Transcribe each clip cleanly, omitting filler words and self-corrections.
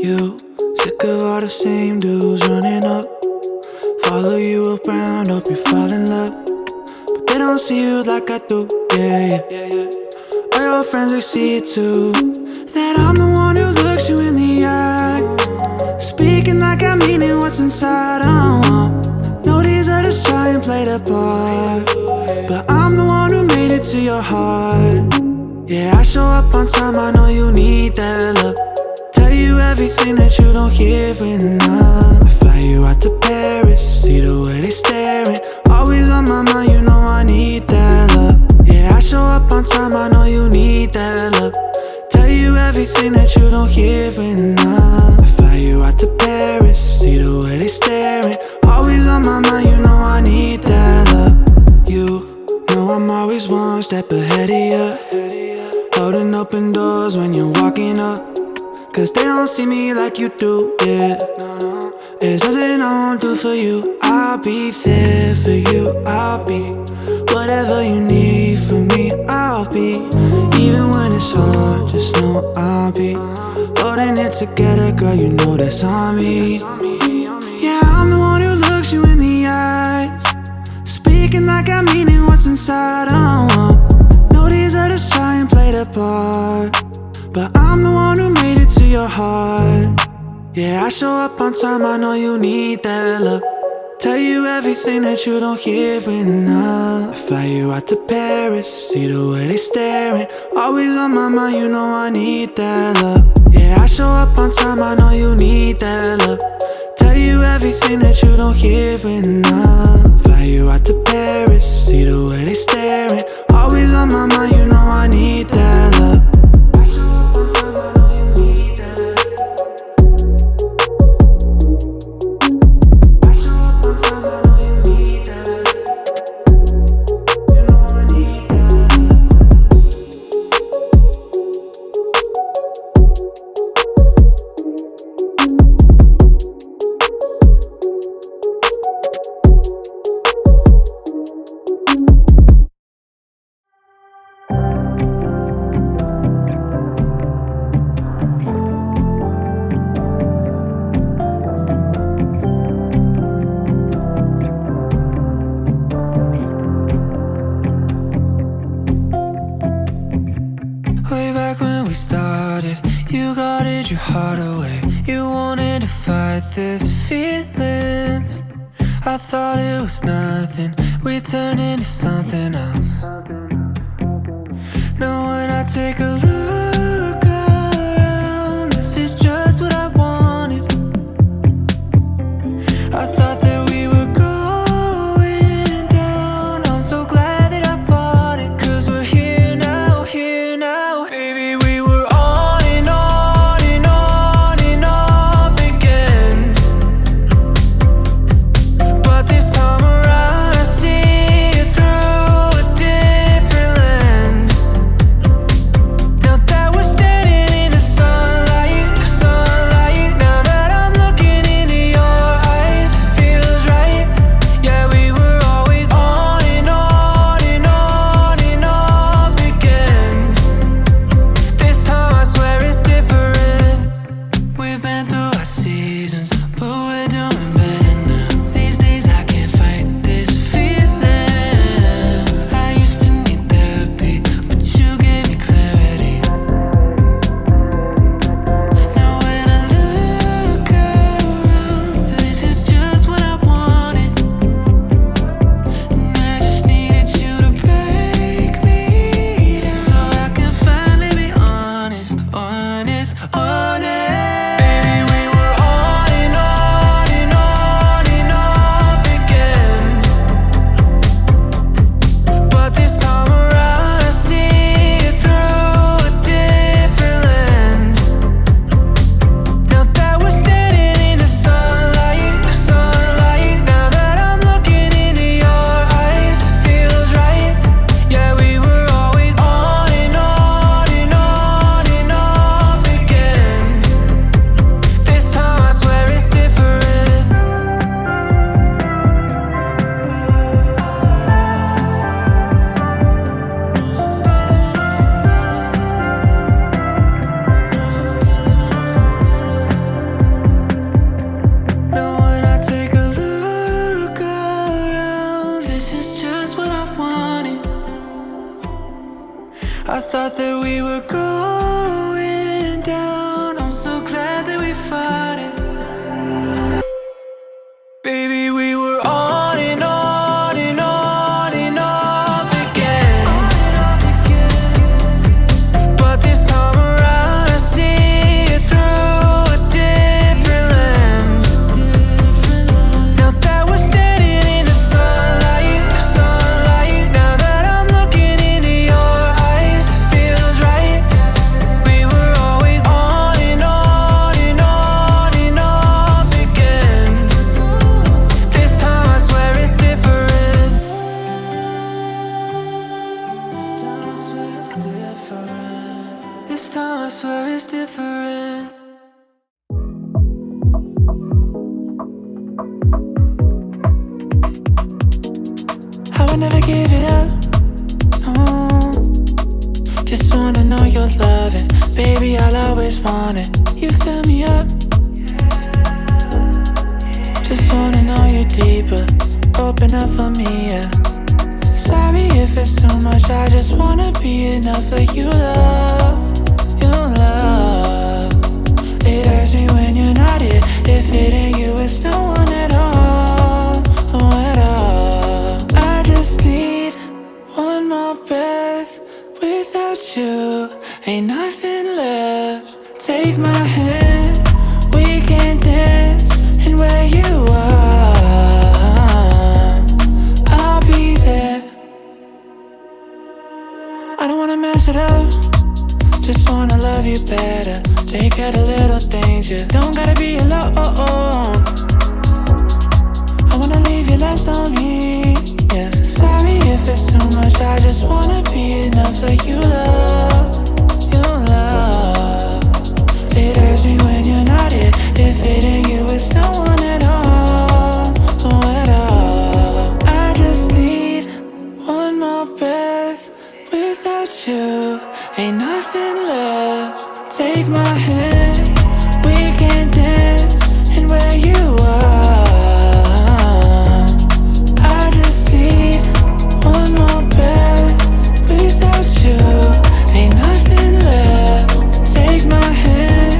You, sick of all the same dudes running up. Follow you around, hope you fall in love. But they don't see you like I do, yeah. All your friends, they see it too, that I'm the one who looks you in the eye, speaking like I mean it, what's inside. No, these others try and play the part, but I'm the one who made it to your heart. Yeah, I show up on time, I know you need that love. Tell you everything that you don't hear enough. I fly you out to Paris, see the way they staring. Always on my mind, you know I need that love. Yeah, I show up on time, I know you need that love. Tell you everything that you don't hear enough. I fly you out to Paris, see the way they staring. Always on my mind, you know I need that love. You know I'm always one step ahead of you, holding open doors when you're walking up. Cause they don't see me like you do, yeah. There's nothing I won't do for you. I'll be there for you. I'll be whatever you need from me. I'll be, even when it's hard, just know I'll be holding it together, girl, you know that's on me. Yeah, I'm the one who looks you in the eyes, speaking like I mean it, what's inside. No, these others try and play the part, but I'm the one who made it to your heart. Yeah, I show up on time, I know you need that love. Tell you everything that you don't hear enough. I fly you out to Paris, see the way they staring. Always on my mind, you know I need that love. Yeah, I show up on time, I know you need that love. Tell you everything that you don't hear enough. Fly you out to Paris, see the way they staring. Always on my mind, you know I need that love. Way back when we started, you guarded your heart away. You wanted to fight this feeling. I thought it was nothing, we turned into something else. Now when I take a look around, this is just what I wanted. I thought that we were going down. I'm so glad that I fought it, cause we're here now, here now. Baby, we were on and on and on and off again, but this time around I see it through a different lens. I thought that we were going down. I'm so glad that we fought it. Baby, we were on and on and on and off again. But this time around I see it through a different lens. Now that we're standing in the sunlight, now that I'm looking into your eyes, it feels right. We were always on and on and on and off again. This time I swear it's different. This time I swear it's different. This time I swear it's different. I would never give it up. Oh, just wanna know you're loving. Baby, I'll always want it. You fill me up. Just wanna know you deeper. Open up for me, yeah. Sorry if it's too much. I just wanna be enough like you love. You love. It hurts me when you're not here. If it ain't you, it's no one at all. Oh, at all. I just need one more breath. Without you, ain't nothing left. Take my hand, we can dance. And where you are, I'll be there. I don't wanna mess it up, just wanna love you better. Take care of little things, you don't gotta be alone. I wanna leave you last on me, yeah. Sorry if it's too much, I just wanna be enough like you love. You love. It hurts me when you're not here. If it ain't you, it's no one at all. Oh, at all. I just need one more breath. Without you, ain't nothing left. Take my hand, we can dance. And where you are, I just need one more breath. Without you, ain't nothing left. Take my hand,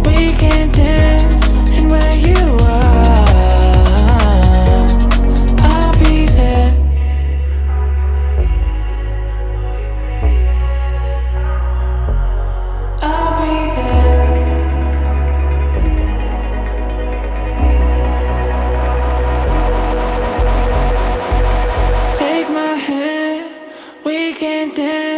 we can dance. And where you are, I'll be there. I'll be there. Take my hand, we can dance.